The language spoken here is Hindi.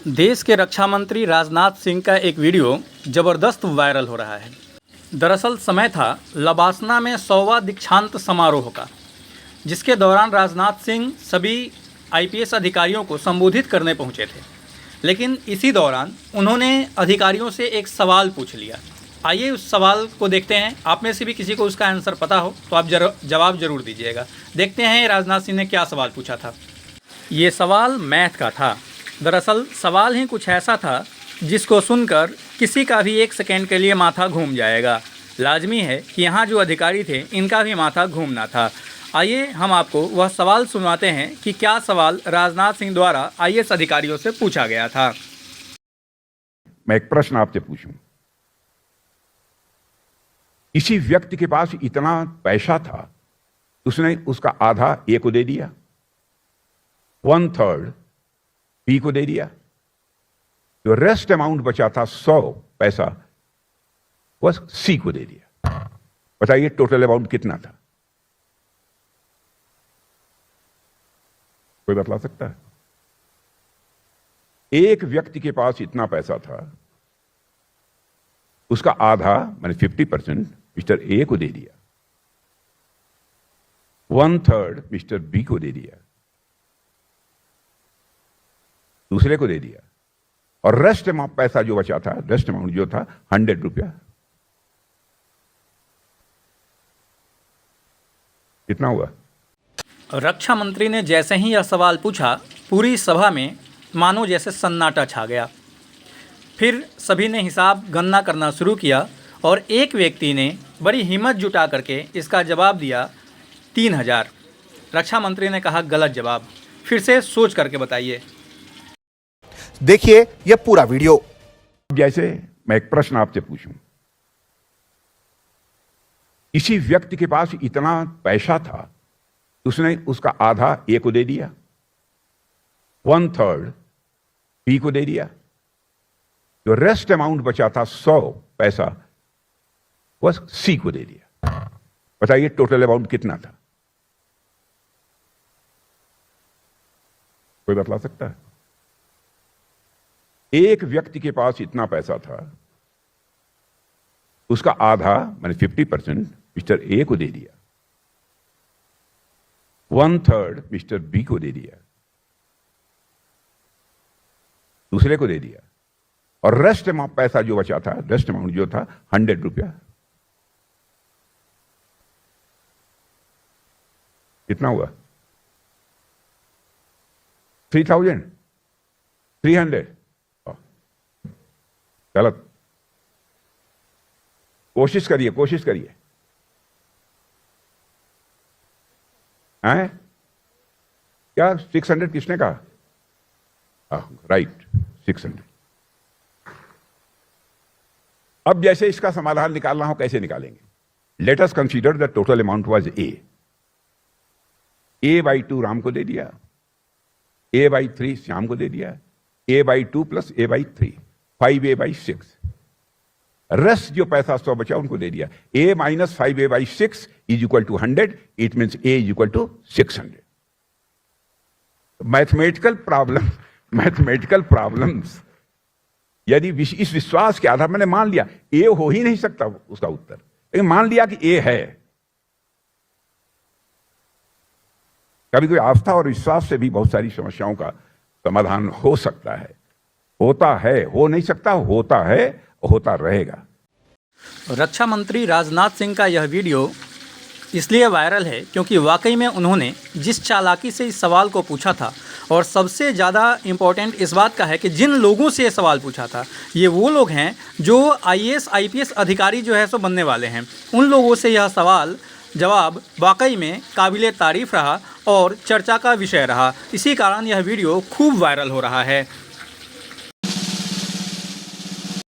देश के रक्षा मंत्री राजनाथ सिंह का एक वीडियो ज़बरदस्त वायरल हो रहा है। दरअसल समय था लबासना में 100वां दीक्षांत समारोह का, जिसके दौरान राजनाथ सिंह सभी आईपीएस अधिकारियों को संबोधित करने पहुंचे थे। लेकिन इसी दौरान उन्होंने अधिकारियों से एक सवाल पूछ लिया। आइए उस सवाल को देखते हैं। आप में से भी किसी को उसका आंसर पता हो तो आप जवाब ज़रूर दीजिएगा। देखते हैं राजनाथ सिंह ने क्या सवाल पूछा था। ये सवाल मैथ का था। दरअसल सवाल ही कुछ ऐसा था जिसको सुनकर किसी का भी एक सेकेंड के लिए माथा घूम जाएगा। लाजमी है कि यहाँ जो अधिकारी थे इनका भी माथा घूमना था। आइए हम आपको वह सवाल सुनवाते हैं कि क्या सवाल राजनाथ सिंह द्वारा आईएएस अधिकारियों से पूछा गया था। मैं एक प्रश्न आपसे पूछूं, किसी व्यक्ति के पास इतना पैसा था, उसने उसका आधा ए को दे दिया, 1/3 बी को दे दिया, जो रेस्ट अमाउंट बचा था 100 पैसा वह सी को दे दिया। बताइए टोटल अमाउंट कितना था? कोई बतला सकता है? एक व्यक्ति के पास इतना पैसा था, उसका आधा माने 50% मिस्टर ए को दे दिया, 1/3 मिस्टर बी को दे दिया, दूसरे को दे दिया, और रेस्ट अमाउंट पैसा जो बचा था, रेस्ट अमाउंट जो था 100 रुपया। कितना हुआ? रक्षा मंत्री ने जैसे ही यह सवाल पूछा, पूरी सभा में मानो जैसे सन्नाटा छा गया। फिर सभी ने हिसाब गणना करना शुरू किया और एक व्यक्ति ने बड़ी हिम्मत जुटा करके इसका जवाब दिया 3000। रक्षा मंत्री ने कहा गलत जवाब। फिर से सोच करके बताइए। देखिए यह पूरा वीडियो। जैसे मैं एक प्रश्न आपसे पूछूं, किसी व्यक्ति के पास इतना पैसा था, उसने उसका आधा ए को दे दिया, 1/3 बी को दे दिया, जो रेस्ट अमाउंट बचा था 100 पैसा वह सी को दे दिया। बताइए टोटल अमाउंट कितना था? कोई बतला सकता है? एक व्यक्ति के पास इतना पैसा था, उसका आधा माने 50% मिस्टर ए को दे दिया, 1/3 मिस्टर बी को दे दिया, दूसरे को दे दिया, और रेस्ट अमाउंट पैसा जो बचा था, रेस्ट अमाउंट जो था 100 रुपया। कितना हुआ? 3000 300। गलत। कोशिश करिए, कोशिश करिए। हैं? क्या 600 किसने कहा? राइट, 600। अब जैसे इसका समाधान निकालना हो, कैसे निकालेंगे? Let us consider the total amount was a/2 Ram को दे दिया, a/3 श्याम को दे दिया, a/2 plus a/3 5a/6। Rest जो पैसा 100 बचा उनको दे दिया। a minus 5a/6 is equal to 100। It means a is equal to 600। Mathematical problems यदि इस विश्वास के आधार, मैंने मान लिया ए हो ही नहीं सकता उसका उत्तर, लेकिन मान लिया कि ए है। कभी कोई आस्था और विश्वास से भी बहुत सारी समस्याओं का समाधान हो सकता है, होता है, हो नहीं सकता, होता है, होता रहेगा। रक्षा मंत्री राजनाथ सिंह का यह वीडियो इसलिए वायरल है क्योंकि वाकई में उन्होंने जिस चालाकी से इस सवाल को पूछा था, और सबसे ज़्यादा इम्पोर्टेंट इस बात का है कि जिन लोगों से ये सवाल पूछा था, ये वो लोग हैं जो आईएएस आईपीएस अधिकारी जो है सो बनने वाले हैं। उन लोगों से यह सवाल जवाब वाकई में काबिले तारीफ़ रहा और चर्चा का विषय रहा। इसी कारण यह वीडियो खूब वायरल हो रहा है।